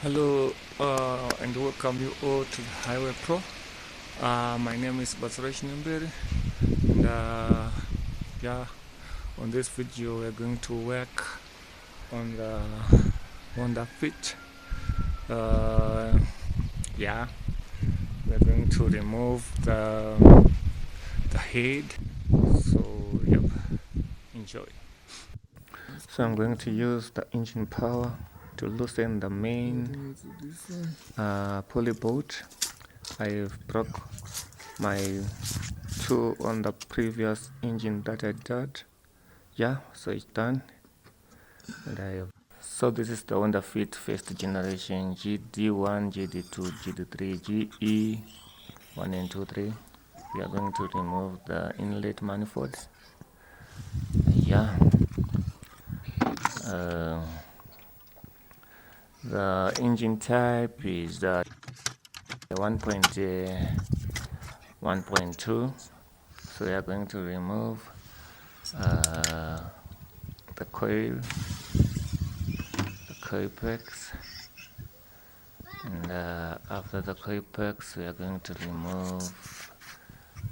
Hello and welcome you all to the Highway Pro. My name is Basresh Nimberi, and on this video we're going to work on the Honda Fit. We're going to remove the head. So enjoy. So I'm going to use the engine power to loosen the main pulley bolt. I've broke my two on the previous engine that I did. So it's done. And so this is the Honda Fit first generation GD1, GD2, GD3, GE 1 and 2, 3. We are going to remove the inlet manifold. The engine type is 1.2. So we are going to remove the coil packs, and after the coil packs we are going to remove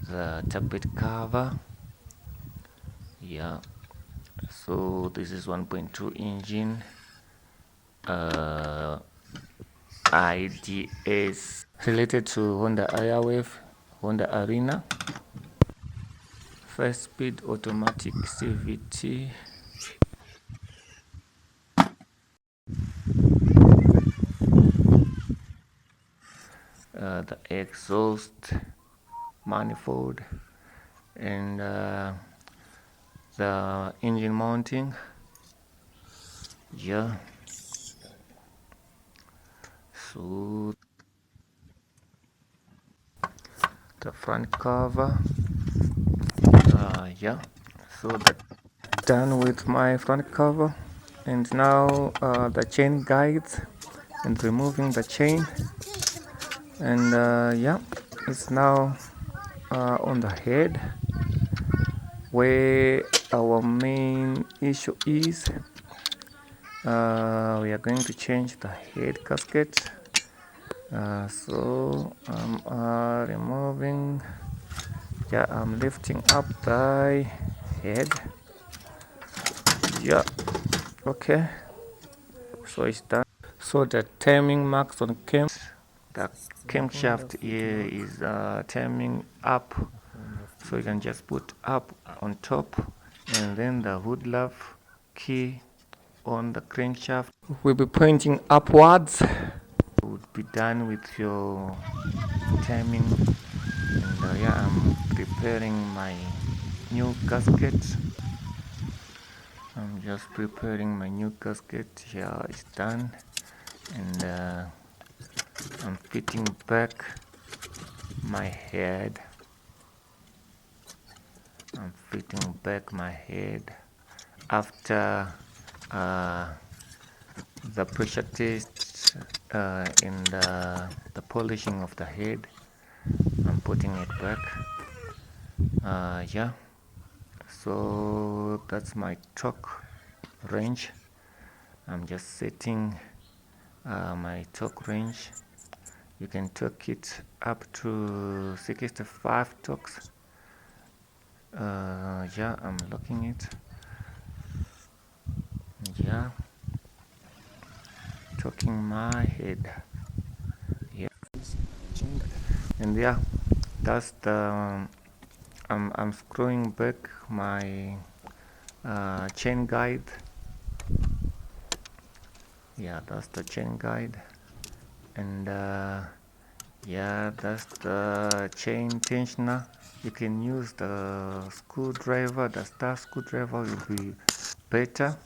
the tappet cover. So this is 1.2 engine, I-DSI, related to Honda Airwave, Honda Arena, 5-speed automatic CVT. The exhaust manifold, and the engine mounting. So the front cover. So that's done with my front cover, and now the chain guides and removing the chain, and it's now on the head where our main issue is. We are going to change the head gasket. So I'm removing, I'm lifting up the head. Okay, so it's done. So the timing marks on the camshaft here is timing up, so you can just put up on top, and then the hood love key on the crankshaft will be pointing upwards. Would be done with your timing, and I'm preparing my new gasket. I'm just preparing my new gasket. It's done, and I'm fitting back my head. After the pressure test in the polishing of the head. I'm putting it back. So that's my torque range. I'm just setting my torque range. You can torque it up to 65 torques. I'm locking it. Torquing my head. And that's the I'm screwing back my chain guide. That's the chain guide, and that's the chain tensioner. You can use the screwdriver. The star screwdriver will be better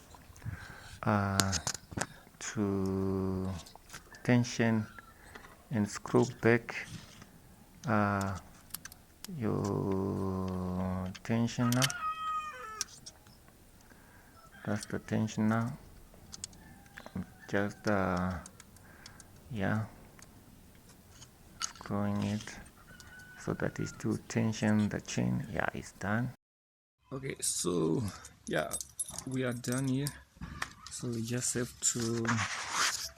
to tension and screw back your tensioner. That's the tensioner. Just screwing it so that is to tension the chain. It's done. Okay, so we are done here. So we just have to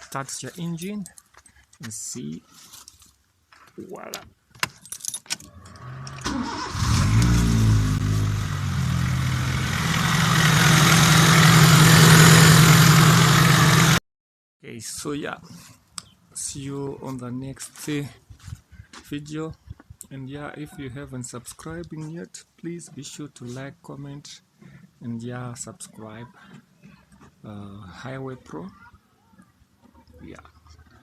start your engine and see. Voila. Okay, so yeah, see you on the next video. And yeah, if you haven't subscribed yet, please be sure to like, comment, and yeah, subscribe. Highway Pro. Yeah,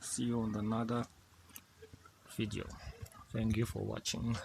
see you on another video. Thank you for watching.